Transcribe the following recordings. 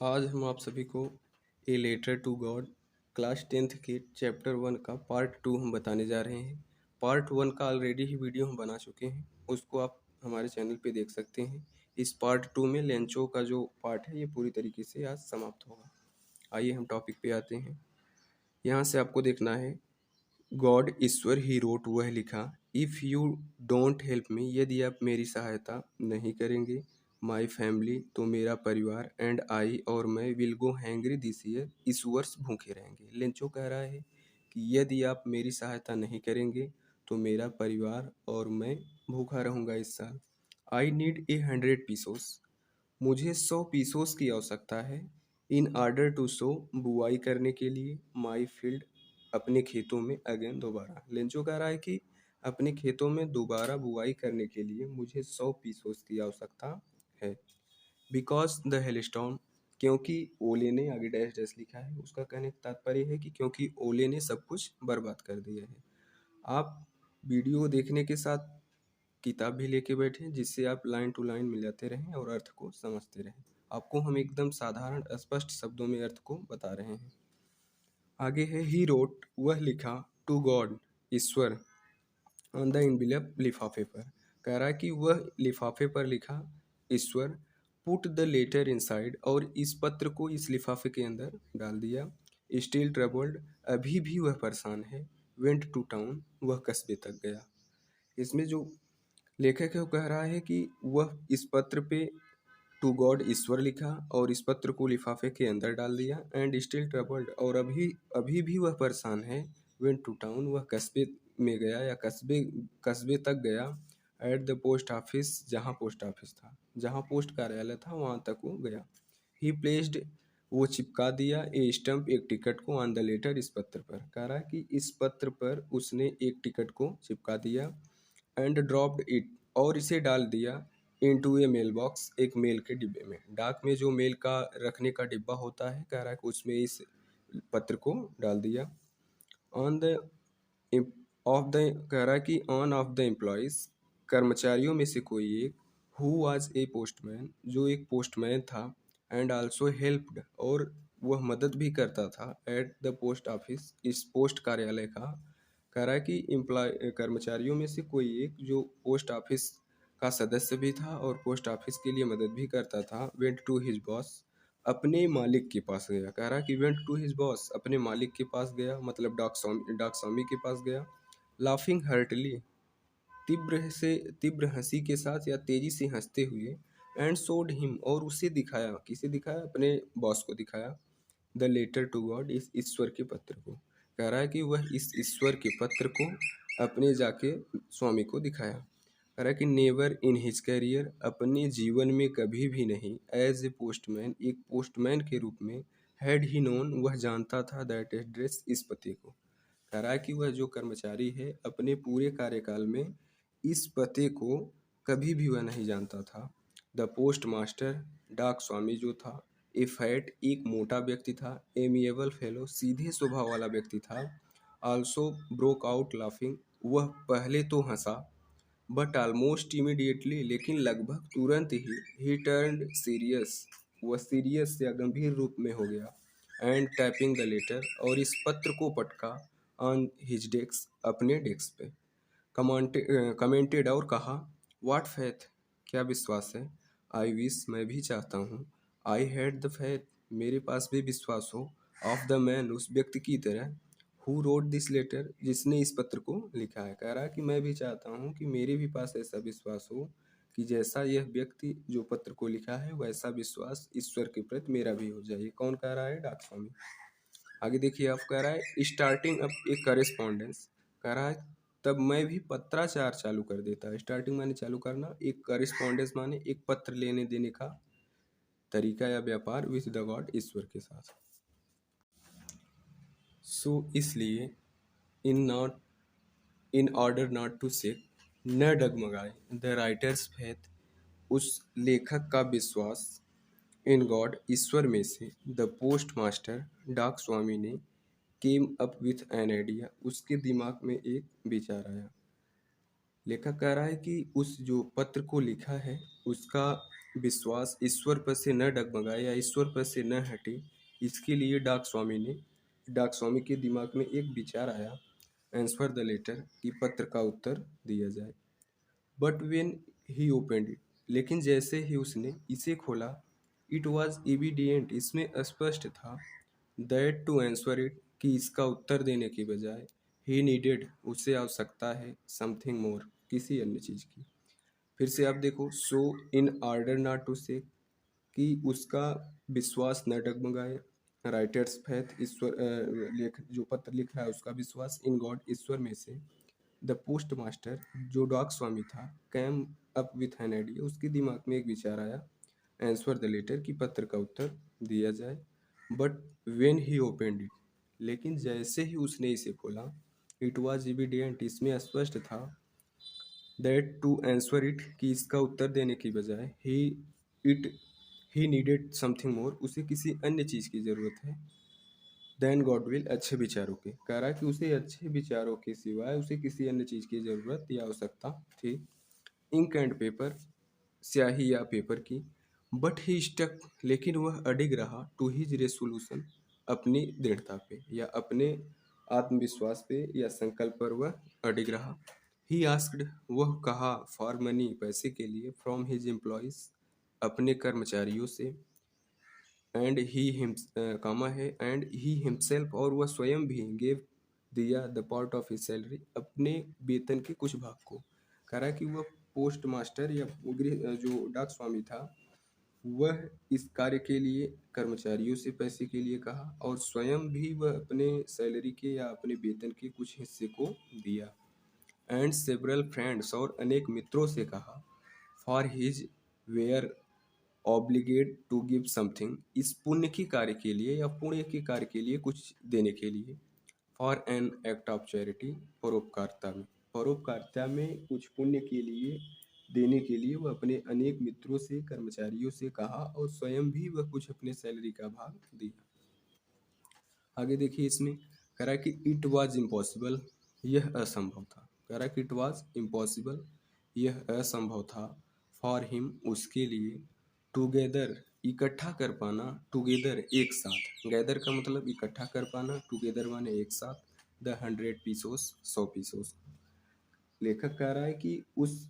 आज हम आप सभी को a letter to God class 10th के चैप्टर 1 का पार्ट 2 हम बताने जा रहे हैं। पार्ट 1 का ऑलरेडी ही वीडियो हम बना चुके हैं, उसको आप हमारे चैनल पे देख सकते हैं। इस पार्ट 2 में लेंचो का जो पार्ट है ये पूरी तरीके से आज समाप्त होगा। आइए हम टॉपिक पे आते हैं। यहाँ से आपको देखना है गॉड ईश्वर ही रोट, वह लिखा, if you don't help me, यदि आप मेरी सहायता नहीं करेंगे, माई फैमिली, तो मेरा परिवार, एंड आई, और मैं, will go hangry this year, इस वर्ष भूखे रहेंगे। लेंचो कह रहा है कि यदि आप मेरी सहायता नहीं करेंगे तो मेरा परिवार और मैं भूखा रहूँगा इस साल। आई नीड 100 पीसोस, मुझे 100 पीसोस की आवश्यकता है। इन ऑर्डर टू सो, बुआई करने के लिए, माई फील्ड, अपने खेतों में, अगेन, दोबारा। लेंचो कह रहा है कि अपने खेतों में दोबारा बुआई करने के लिए मुझे 100 पीसोस की आवश्यकता है। बिकॉज द हेलस्टॉर्म, क्योंकि ओले ने, आगे डैश डैश लिखा है, उसका कहने का तात्पर्य है कि क्योंकि ओले ने सब कुछ बर्बाद कर दिया है। आप वीडियो देखने के साथ किताब भी लेके बैठें जिससे आप लाइन टू लाइन मिलाते रहें और अर्थ को समझते रहें। आपको हम एकदम साधारण स्पष्ट शब्दों में अर्थ को बता रहे हैं। आगे है ही रोट, वह लिखा, टू गॉड, ईश्वर, ऑन द इनविलप, लिफाफे पर। कह रहा है कि वह लिफाफे पर लिखा, ईश्वर, पुट द लेटर इनसाइड, और इस पत्र को इस लिफाफे के अंदर डाल दिया। स्टिल ट्रबल्ड, अभी भी वह परेशान है। वेंट टू टाउन, वह कस्बे तक गया। इसमें जो लेखक है वो कह रहा है कि वह इस पत्र पे टू गॉड ईश्वर लिखा और इस पत्र को लिफाफे के अंदर डाल दिया। एंड स्टिल ट्रबल्ड, और अभी अभी भी वह परेशान है। वेंट टू टाउन, वह कस्बे में गया या कस्बे कस्बे तक गया। एट द पोस्ट ऑफिस, जहाँ पोस्ट ऑफिस था, जहाँ पोस्ट कार्यालय था वहाँ तक वो गया। ही प्लेस्ड, वो चिपका दिया, ए स्टम्प, एक टिकट को, ऑन द लेटर, इस पत्र पर। कह रहा है कि इस पत्र पर उसने एक टिकट को चिपका दिया। एंड ड्रॉप्ड इट, और इसे डाल दिया, इनटू ए मेल बॉक्स, एक मेल के डिब्बे में। डाक में जो मेल का रखने का डिब्बा होता है, कह रहा है कि उसमें इस पत्र को डाल दिया। ऑन द ऑफ द, कह रहा है कि ऑन ऑफ द एम्प्लॉयज़, कर्मचारियों में से कोई एक, हु वाज ए पोस्टमैन, जो एक पोस्टमैन था, एंड आल्सो हेल्प्ड, और वह मदद भी करता था, एट द पोस्ट ऑफिस, इस पोस्ट कार्यालय का। कह रहा है कि एम्प्लॉय, कर्मचारियों में से कोई एक जो पोस्ट ऑफिस का सदस्य भी था और पोस्ट ऑफिस के लिए मदद भी करता था। वेंट टू हिज बॉस, अपने मालिक के पास गया। कह रहा है कि वेंट टू हिज बॉस, अपने मालिक के पास गया, मतलब डाक स्वामी के पास गया। लाफिंग हर्टली, तीव्र हंसी के साथ या तेजी से हंसते हुए। एंड सोड हिम, और उसे दिखाया, किसे दिखाया, अपने बॉस को दिखाया। द लेटर टू गॉड, इस ईश्वर के पत्र को। कह रहा है कि वह इस ईश्वर के पत्र को अपने जाके स्वामी को दिखाया। कह रहा है कि नेवर इन हिज कैरियर, अपने जीवन में कभी भी नहीं, एज ए पोस्टमैन, एक पोस्टमैन के रूप में, हैड ही नोन, वह जानता था, दैट एड्रेस, इस पते को। कह रहा है कि वह जो कर्मचारी है अपने पूरे कार्यकाल में इस पते को कभी भी वह नहीं जानता था। द पोस्ट मास्टर, डाक स्वामी जो था, ए फैट, एक मोटा व्यक्ति था, एमिएबल फेलो, सीधे स्वभाव वाला व्यक्ति था, आल्सो ब्रोक आउट लाफिंग, वह पहले तो हंसा, बट ऑलमोस्ट इमीडिएटली, लेकिन लगभग तुरंत ही टर्न्ड सीरियस, वह सीरियस या गंभीर रूप में हो गया। एंड टैपिंग द लेटर, और इस पत्र को पटका, ऑन हिज डेस्क, अपने डेस्क पे। कमेंटेड, और कहा, व्हाट फेथ, क्या विश्वास है। आई विश, मैं भी चाहता हूँ। आई हैड द फेथ, मेरे पास भी विश्वास हो। ऑफ द मैन, उस व्यक्ति की तरह। हु रोड दिस लेटर, जिसने इस पत्र को लिखा है। कह रहा है कि मैं भी चाहता हूँ कि मेरे भी पास ऐसा विश्वास हो कि जैसा यह व्यक्ति जो पत्र को लिखा है वैसा विश्वास ईश्वर के प्रति मेरा भी हो जाए। कौन कह रहा है, डाक स्वामी। आगे देखिए, आप कह रहा है स्टार्टिंग अप ए करेस्पॉन्डेंस, कह रहा है तब मैं भी पत्राचार चालू कर देता। स्टार्टिंग माने चालू करना, एक करेस्पॉन्डेंस माने एक पत्र लेने देने का तरीका या व्यापार, विद द गॉड, ईश्वर के साथ। सो इसलिए, in not in order not to shake, न डगमगाए, द राइटर्स फेथ, उस लेखक का विश्वास, इन गॉड, ईश्वर में से, द पोस्ट मास्टर, डाक स्वामी ने, came up with an idea, उसके दिमाग में एक विचार आया। लेखक कह रहा है कि उस जो पत्र को लिखा है उसका विश्वास ईश्वर पर से न डगमगाए या ईश्वर पर से न हटे, इसके लिए डाक स्वामी के दिमाग में एक विचार आया, आंसर द लेटर, कि पत्र का उत्तर दिया जाए। But when he opened it, लेकिन जैसे ही उसने इसे खोला, इट वॉज एविडेंट, इसमें स्पष्ट था, दैट टू आंसर इट, कि इसका उत्तर देने की बजाय, ही नीडेड, उसे आवश्यकता है, समथिंग मोर, किसी अन्य चीज़ की। फिर से आप देखो, सो इन ऑर्डर नॉट टू से, कि उसका विश्वास न डगमगाए, राइटर्स फैथ, ईश्वर लेख जो पत्र लिख रहा है उसका विश्वास, इन गॉड, ईश्वर में से, द पोस्ट मास्टर, जो डाक स्वामी था, cam up with an idea, उसके दिमाग में एक विचार आया, आंसर द लेटर, की पत्र का उत्तर दिया जाए। But when he opened it, लेकिन जैसे ही उसने इसे खोला, इट वॉज एविडेंट, इसमें स्पष्ट था, दैट टू आंसर इट, कि इसका उत्तर देने की बजाय, it he needed something more, उसे किसी अन्य चीज़ की ज़रूरत है, देन गॉड विल, अच्छे विचारों के, कह रहा है कि उसे अच्छे विचारों के सिवाय उसे किसी अन्य चीज़ की ज़रूरत या आवश्यकता थी। इंक एंड पेपर, स्याही या पेपर की, बट ही स्टक, लेकिन वह अडिग रहा, टू हिज रेसोल्यूशन, अपनी दृढ़ता पे या अपने आत्मविश्वास पे या संकल्प पर वह अडिग रहा। ही आस्क्ड, वह कहा, फॉर मनी, पैसे के लिए, फ्रॉम हिज एम्प्लॉयज, अपने कर्मचारियों से, एंड ही हिम कामा है, एंड ही हिमसेल्फ, और वह स्वयं भी, गेव, दिया, the part of his salary, अपने वेतन के कुछ भाग को। कह रहा है कि वह पोस्ट मास्टर या गृह जो डाक स्वामी था, वह इस कार्य के लिए कर्मचारियों से पैसे के लिए कहा, और स्वयं भी वह अपने सैलरी के या अपने वेतन के कुछ हिस्से को दिया। एंड सेवरल फ्रेंड्स, और अनेक मित्रों से कहा, for his were obligate to give something, इस पुण्य की कार्य के लिए या पुण्य के कार्य के लिए कुछ देने के लिए, for an act of charity, परोपकारिता में, परोपकारिता में कुछ पुण्य के लिए देने के लिए वह अपने अनेक मित्रों से, कर्मचारियों से कहा, और स्वयं भी वह कुछ अपने सैलरी का भाग दिया। आगे देखिए, इसमें कह रहा है कि इट वाज इम्पॉसिबल, यह असंभव था। कह रहा है कि इट वाज इम्पॉसिबल, यह असंभव था, फॉर हिम, उसके लिए, टुगेदर, इकट्ठा कर पाना, टुगेदर, एक साथ, गैदर का मतलब इकट्ठा कर पाना, टुगेदर माने एक साथ, द 100 पीसोस, 100 पीसोस। लेखक कह रहा है कि उस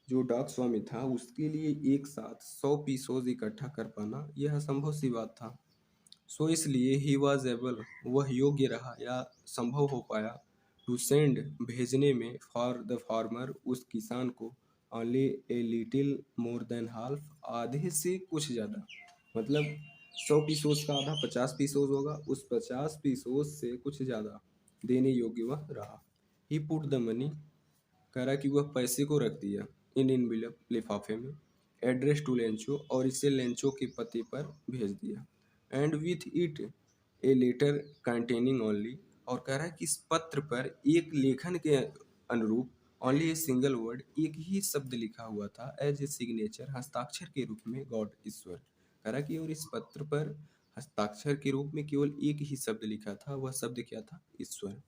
जो डाक स्वामी था उसके लिए एक साथ 100 पीसोस इकट्ठा कर पाना यह असंभव सी बात था। सो इसलिए ही वॉज एबल, वह योग्य रहा या संभव हो पाया, टू सेंड, भेजने में, फॉर द फार्मर, उस किसान को, only a little more then half, आधे से कुछ ज़्यादा, मतलब 100 पीसोस का आधा 50 पीसोस होगा, उस 50 पीसोस से कुछ ज़्यादा देने योग्य वह रहा। ही पुट द मनी, कह रहा कि वह पैसे को रख दिया, इन इनविलप, लिफाफे में, एड्रेस टू लेंचो, और इसे लेंचो के पते पर भेज दिया, and with it a letter containing only, और कह रहा है कि इस पत्र पर एक लेखन के अनुरूप, ओनली ए सिंगल वर्ड, एक ही शब्द लिखा हुआ था, एज ए सिग्नेचर, हस्ताक्षर के रूप में, गॉड, ईश्वर। कह रहा कि और इस पत्र पर हस्ताक्षर के रूप में केवल एक ही शब्द लिखा था, वह शब्द क्या था, ईश्वर।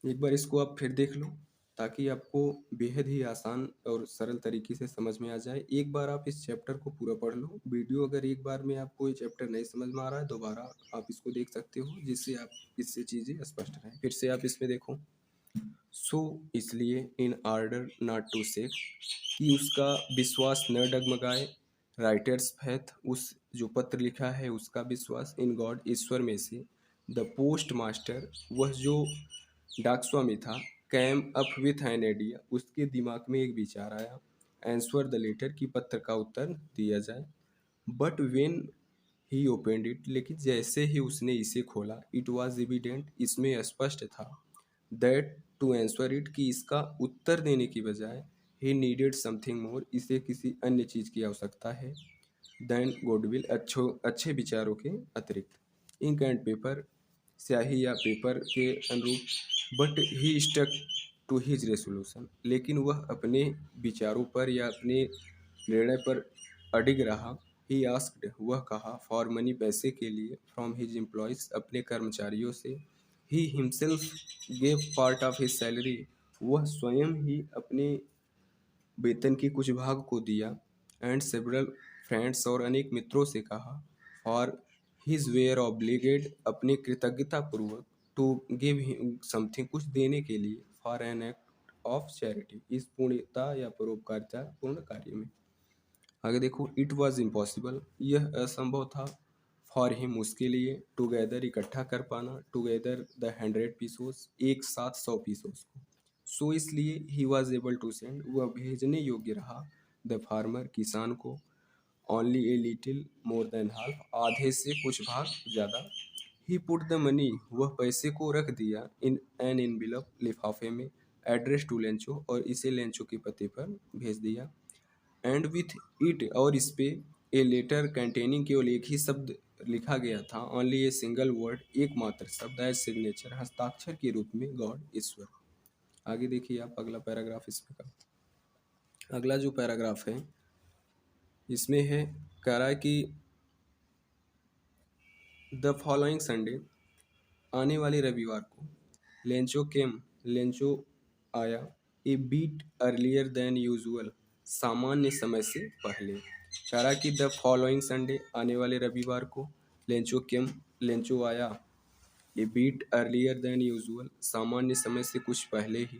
एक बार इसको आप फिर देख लो, ताकि आपको बेहद ही आसान और सरल तरीके से समझ में आ जाए। एक बार आप इस चैप्टर को पूरा पढ़ लो, वीडियो अगर एक बार में आपको ये चैप्टर नहीं समझ में आ रहा है, दोबारा आप इसको देख सकते हो, जिससे आप इससे चीज़ें स्पष्ट रहें। फिर से आप इसमें देखो, सो इसलिए, इन ऑर्डर नॉट टू से, कि उसका विश्वास न डगमगाए, राइटर्स फैथ, उस जो पत्र लिखा है उसका विश्वास, इन गॉड, ईश्वर में से, द पोस्ट मास्टर, वह जो डाक स्वामी था, cam up with an idea, उसके दिमाग में एक विचार आया, आंसर द लेटर, की पत्र का उत्तर दिया जाए। But when he opened it, लेकिन जैसे ही उसने इसे खोला, इट वॉज एविडेंट, इसमें स्पष्ट था, दैट टू आंसर इट, कि इसका उत्तर देने की बजाय, ही नीडेड समथिंग मोर, इसे किसी अन्य चीज़ की आवश्यकता है, देन गुडविल, अच्छे विचारों के अतिरिक्त। इंक एंड पेपर, स्याही या पेपर के अनुरूप, but he stuck to his resolution, लेकिन वह अपने विचारों पर या अपने निर्णय पर अडिग रहा। ही आस्क्ड, वह कहा, फॉर मनी, पैसे के लिए, फ्रॉम हिज एम्प्लॉयज, अपने कर्मचारियों से। He himself gave part of his salary, वह स्वयं ही अपने वेतन के कुछ भाग को दिया, एंड सेवरल फ्रेंड्स और अनेक मित्रों से कहा फॉर हिज वेयर ऑब्लिगेड अपनी कृतज्ञता पूर्वक टू गिव हिम समथिंग कुछ देने के लिए for an act of charity इस पुण्यता या परोपकारिता पूर्ण कार्य में। आगे देखो इट वॉज इम्पॉसिबल यह असंभव था फॉर हिम उसके लिए टुगेदर इकट्ठा कर पाना टुगेदर द 100 पीसोस एक साथ 100 पीसोस को। सो इसलिए he was able to send वह भेजने योग्य रहा द फार्मर किसान को only a little more than half आधे से कुछ भाग ज़्यादा। ही पुट द मनी वह पैसे को रख दिया इन एन इनविलप लिफाफे में एड्रेस टू लेंचो और इसे लेंचो के पते पर भेज दिया। एंड विथ इट और इस पे ए लेटर कंटेनिंग केवल एक ही शब्द लिखा गया था ओनली ए सिंगल वर्ड एकमात्र शब्द एज सिग्नेचर हस्ताक्षर के रूप में गॉड ईश्वर। आगे देखिए आप अगला पैराग्राफ इसमें का। अगला जो पैराग्राफ है इसमें है कह रहा है कि द फॉलोइंग संडे आने वाले रविवार को लेंचो केम लेंचो आया ए बीट अर्लियर देन यूजुअल सामान्य समय से पहले। कह रहा कि द फॉलोइंग संडे आने वाले रविवार को लेंचो केम लेंचो आया ए बीट अर्लियर देन यूजुअल सामान्य समय से कुछ पहले ही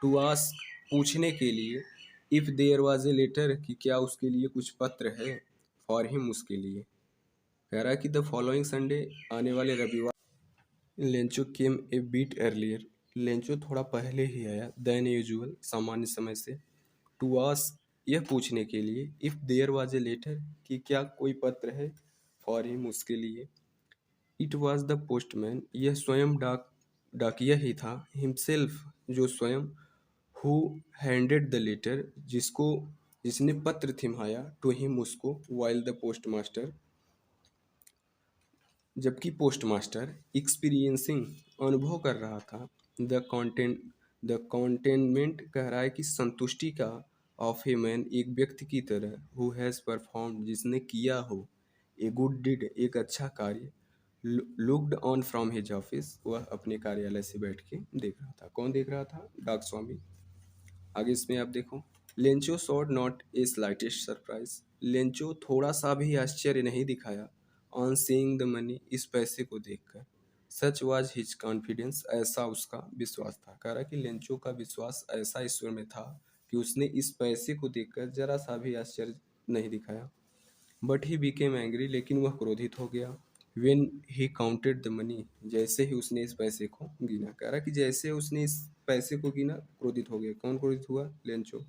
टू आस्क पूछने के लिए if there was a letter कि क्या उसके लिए कुछ पत्र है फॉर हिम उसके लिए। कह रहा है कि द फॉलोइंग संडे आने वाले रविवार लेंचो केम ए बीट अर्लियर लेंचो थोड़ा पहले ही आया देन यूजुअल सामान्य समय से टू आस्क यह पूछने के लिए if there was a letter कि क्या कोई पत्र है फॉर हिम उसके लिए। इट वॉज द पोस्टमैन यह स्वयं डाकिया ही था हिमसेल्फ जो स्वयं हु हैंडेड द लेटर जिसने पत्र थिमाया टू हिम उसको वाइल द पोस्टमास्टर जबकि पोस्टमास्टर एक्सपीरियंसिंग अनुभव कर रहा था द कॉन्टेनमेंट कह रहा है कि संतुष्टि का ऑफ ए मैन एक व्यक्ति की तरह हु हैज़ परफॉर्म जिसने किया हो ए गुड डिड एक अच्छा कार्य looked on from his office वह अपने कार्यालय से बैठ के देख रहा था। कौन देख रहा था? डाक स्वामी। आगे इसमें आप देखो Lencho shot not a slightest surprise Lencho थोड़ा सा भी आश्चर्य नहीं दिखाया ऑन सीइंग द मनी इस पैसे को देखकर। सच वाज हिज कॉन्फिडेंस ऐसा उसका विश्वास था। कह रहा कि लेंचो का विश्वास ऐसा ईश्वर में था कि उसने इस पैसे को देखकर जरा सा भी आश्चर्य नहीं दिखाया। बट ही बिकेम एंग्री लेकिन वह क्रोधित हो गया when he counted the money जैसे ही उसने इस पैसे को गिना। कह रहा कि जैसे उसने इस पैसे को गिना क्रोधित हो गया। कौन क्रोधित हुआ? Lencho.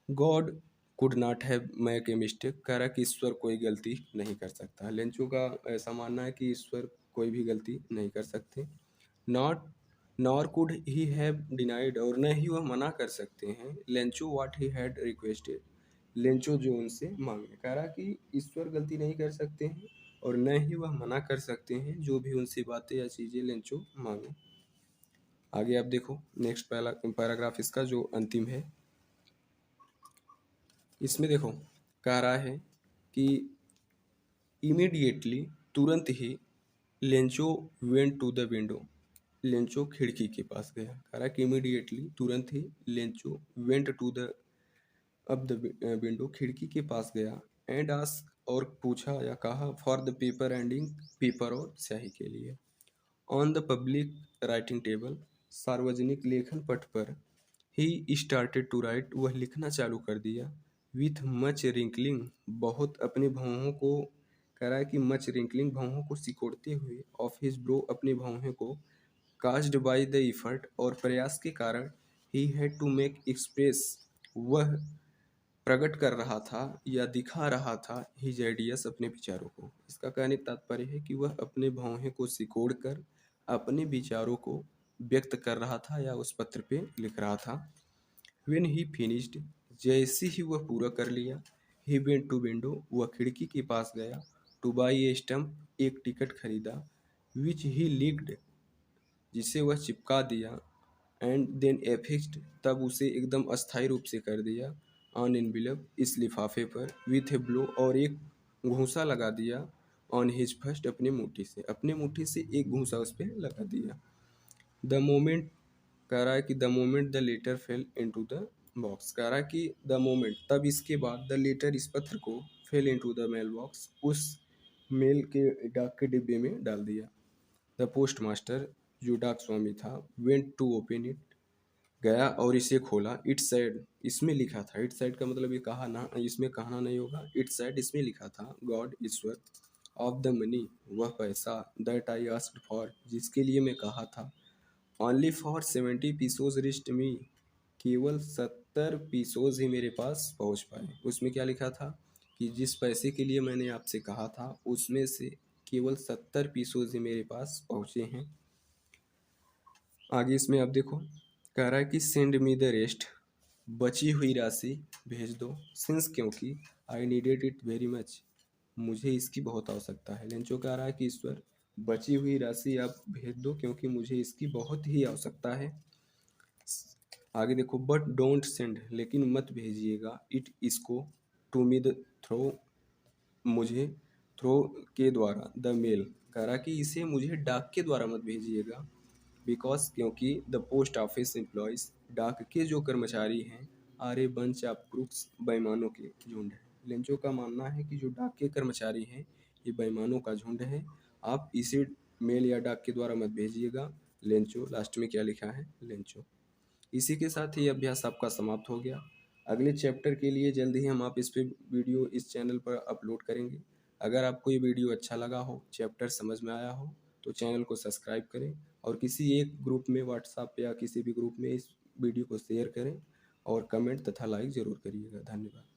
God could not have make a mistake कह रहा कि ईश्वर कोई गलती नहीं कर सकता। लेंचो का ऐसा मानना है कि ईश्वर कोई भी गलती नहीं कर सकते। Not nor could he have denied और न ही वह मना कर सकते हैं Lencho what he had requested Lencho जो उनसे मांगे। कह रहा कि ईश्वर गलती नहीं कर सकते हैं और न ही वह मना कर सकते हैं जो भी उनसे बातें या चीज़ें लेंचो मांगे। आगे आप देखो नेक्स्ट पैराग्राफ इसका जो अंतिम है इसमें देखो कह रहा है कि इमीडिएटली तुरंत ही Lencho went to the window Lencho खिड़की के पास गया। कह रहा कि इमीडिएटली तुरंत ही लेंचो वेंट टू द अब द विंडो खिड़की के पास गया एंड आस्क और पूछा या कहा for the paper and ink paper और स्याही के लिए। On the public writing table सार्वजनिक लेखन पट पर ही स्टार्टेड टू राइट वह लिखना चालू कर दिया विथ मच रिंकलिंग बहुत अपने भौहों को। कह रहा है कि मच रिंकलिंग भौहों को सिकोड़ते हुए ऑफ हिज ब्रो अपने भौहों को कास्ड बाय द इफर्ट और प्रयास के कारण he had to make express वह प्रकट कर रहा था या दिखा रहा था हिज आइडियस अपने विचारों को। इसका कहने का तात्पर्य है कि वह अपने भौहें को सिकोड़ कर अपने विचारों को व्यक्त कर रहा था या उस पत्र पे लिख रहा था। व्हेन ही फिनिश्ड जैसे ही वह पूरा कर लिया ही वेंट टू विंडो वह खिड़की के पास गया टू बाई ए स्टम्प एक टिकट खरीदा विच ही लिक्ड जिसे वह चिपका दिया एंड देन एफिक्स्ड तब उसे एकदम अस्थायी रूप से कर दिया ऑन एनविलप इस लिफाफे पर विथ ए ब्लो और एक घूंसा लगा दिया ऑन हिज फर्स्ट अपने मुट्ठी से एक घूंसा उस पर लगा दिया। द मोमेंट कह रहा है कि the moment the letter fell into the box कह रहा है कि द मोमेंट, तब इसके बाद द लेटर, इस पत्र को, fell into the mail box, उस मेल के डाक के डिब्बे में डाल दिया। द पोस्ट मास्टर, जो डाक स्वामी था, वेंट टू ओपन इट, गया और इसे खोला। इट सेड, इसमें लिखा था, इट सेड का मतलब ये कहा ना, इसमें कहना नहीं होगा। इट सेड, इसमें लिखा था, God, Ishwar, of the money, वह पैसा, दैट आई आस्क्ड फॉर, जिसके लिए मैं कहा था, ओनली फॉर 70 पीसोज रिस्ट मी, केवल 70 पीसोज ही मेरे पास पहुंच पाए। उसमें क्या लिखा था कि जिस पैसे के लिए मैंने आपसे कहा था उसमें से केवल 70 पीसोज ही मेरे पास पहुंचे हैं। आगे इसमें आप देखो, कह रहा है कि सेंड मी द रेस्ट, बची हुई राशि भेज दो, सिंस, क्योंकि, I needed it very much, मुझे इसकी बहुत आवश्यकता है। लेंचो कह रहा है कि ईश्वर, बची हुई राशि आप भेज दो क्योंकि मुझे इसकी बहुत ही आवश्यकता है। आगे देखो, बट डोंट सेंड, लेकिन मत भेजिएगा, इट, इसको, टू मी द थ्रो, मुझे, थ्रो के द्वारा, द मेल, कह रहा कि इसे मुझे डाक के द्वारा मत भेजिएगा, बिकॉज, क्योंकि, द पोस्ट ऑफिस एम्प्लॉयज, डाक के जो कर्मचारी हैं, are a bunch of crooks, बेईमानों के झुंड है। लेंचो का मानना है कि जो डाक के कर्मचारी हैं ये बेईमानों का झुंड है, आप इसे मेल या डाक के द्वारा मत भेजिएगा। लेंचो, लास्ट में क्या लिखा है, लेंचो। इसी के साथ ये अभ्यास आपका समाप्त हो गया। अगले चैप्टर के लिए जल्द ही हम आप इस पे वीडियो इस चैनल पर अपलोड करेंगे। अगर आपको ये वीडियो अच्छा लगा हो, चैप्टर समझ में आया हो, तो चैनल को सब्सक्राइब करें और किसी एक ग्रुप में, व्हाट्सएप या किसी भी ग्रुप में इस वीडियो को शेयर करें और कमेंट तथा लाइक ज़रूर करिएगा। धन्यवाद।